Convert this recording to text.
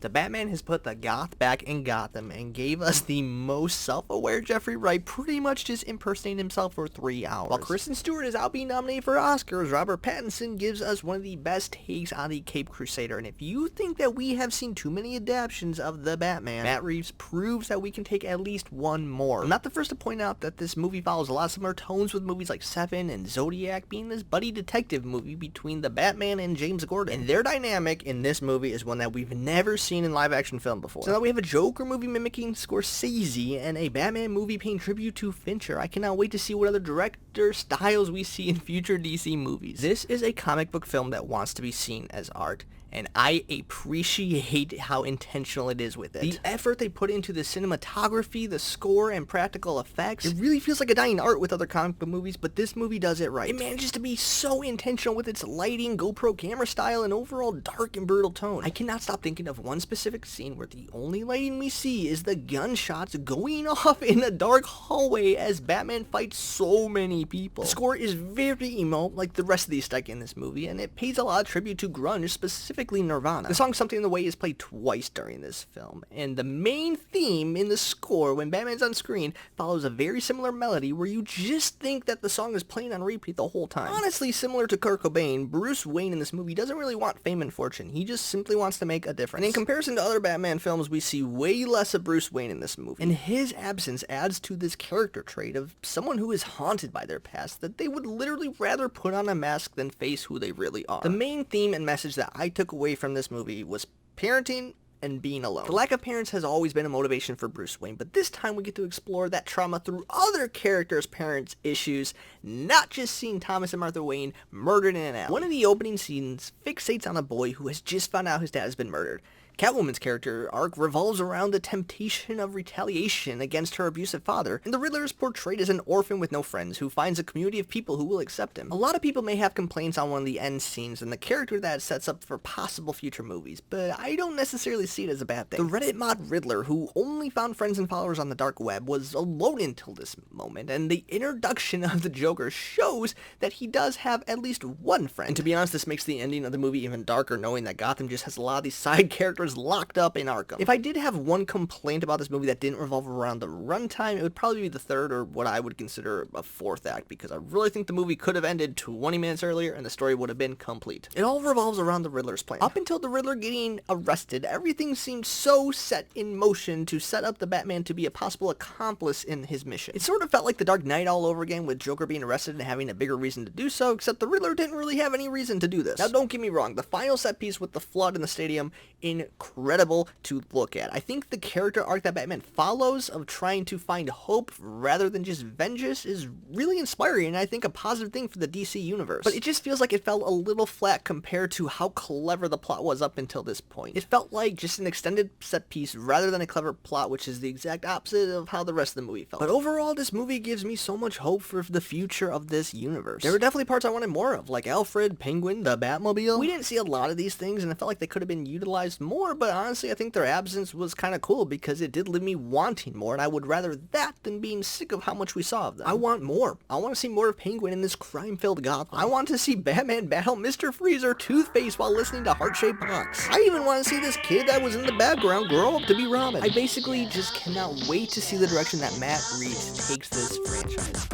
The Batman has put the goth back in Gotham and gave us the most self-aware Jeffrey Wright pretty much just impersonating himself for 3 hours. While Kristen Stewart is out being nominated for Oscars, Robert Pattinson gives us one of the best takes on the Caped Crusader, and if you think that we have seen too many adaptations of the Batman, Matt Reeves proves that we can take at least one more. I'm not the first to point out that this movie follows a lot of similar tones with movies like Seven and Zodiac being this buddy detective movie between the Batman and James Gordon, and their dynamic in this movie is one that we've never seen in live action film before. So now we have a Joker movie mimicking Scorsese and a Batman movie paying tribute to Fincher. I cannot wait to see what other director styles we see in future DC movies. This is a comic book film that wants to be seen as art, and I appreciate how intentional it is with it. The effort they put into the cinematography, the score, and practical effects, it really feels like a dying art with other comic book movies, but this movie does it right. It manages to be so intentional with its lighting, GoPro camera style, and overall dark and brutal tone. I cannot stop thinking of one specific scene where the only lighting we see is the gunshots going off in a dark hallway as Batman fights so many people. The score is very emo, like the rest of the aesthetic in this movie, and it pays a lot of tribute to grunge, specifically Nirvana. The song Something in the Way is played twice during this film, and the main theme in the score when Batman's on screen follows a very similar melody where you just think that the song is playing on repeat the whole time. Honestly, similar to Kurt Cobain, Bruce Wayne in this movie doesn't really want fame and fortune. He just simply wants to make a difference. And in comparison to other Batman films, we see way less of Bruce Wayne in this movie, and his absence adds to this character trait of someone who is haunted by their past, that they would literally rather put on a mask than face who they really are. The main theme and message that I took away from this movie was parenting and being alone. The lack of parents has always been a motivation for Bruce Wayne, but this time we get to explore that trauma through other characters' parents' issues, not just seeing Thomas and Martha Wayne murdered in an alley. One of the opening scenes fixates on a boy who has just found out his dad has been murdered. Catwoman's character arc revolves around the temptation of retaliation against her abusive father, and the Riddler is portrayed as an orphan with no friends who finds a community of people who will accept him. A lot of people may have complaints on one of the end scenes and the character that it sets up for possible future movies, but I don't necessarily see it as a bad thing. The Reddit mod Riddler, who only found friends and followers on the dark web, was alone until this moment, and the introduction of the Joker shows that he does have at least one friend. And to be honest, this makes the ending of the movie even darker, knowing that Gotham just has a lot of these side characters locked up in Arkham. If I did have one complaint about this movie that didn't revolve around the runtime, it would probably be the third, or what I would consider a fourth act, because I really think the movie could have ended 20 minutes earlier and the story would have been complete. It all revolves around the Riddler's plan. Up until the Riddler getting arrested, everything seemed so set in motion to set up the Batman to be a possible accomplice in his mission. It sort of felt like The Dark Knight all over again, with Joker being arrested and having a bigger reason to do so, except the Riddler didn't really have any reason to do this. Now don't get me wrong, the final set piece with the flood in the stadium, incredible to look at. I think the character arc that Batman follows of trying to find hope rather than just vengeance is really inspiring, and I think a positive thing for the DC universe. But it just feels like it fell a little flat compared to how clever the plot was up until this point. It felt like just an extended set piece rather than a clever plot, which is the exact opposite of how the rest of the movie felt. But overall, this movie gives me so much hope for the future of this universe. There were definitely parts I wanted more of, like Alfred, Penguin, the Batmobile. We didn't see a lot of these things, and I felt like they could have been utilized more, but honestly, I think their absence was kind of cool because it did leave me wanting more, and I would rather that than being sick of how much we saw of them. I want more. I want to see more of Penguin in this crime-filled Gotham. I want to see Batman battle Mr. Freeze or Toothpaste while listening to Heart-Shaped Box. I even want to see this kid that was in the background grow up to be Robin. I basically just cannot wait to see the direction that Matt Reeves takes this franchise.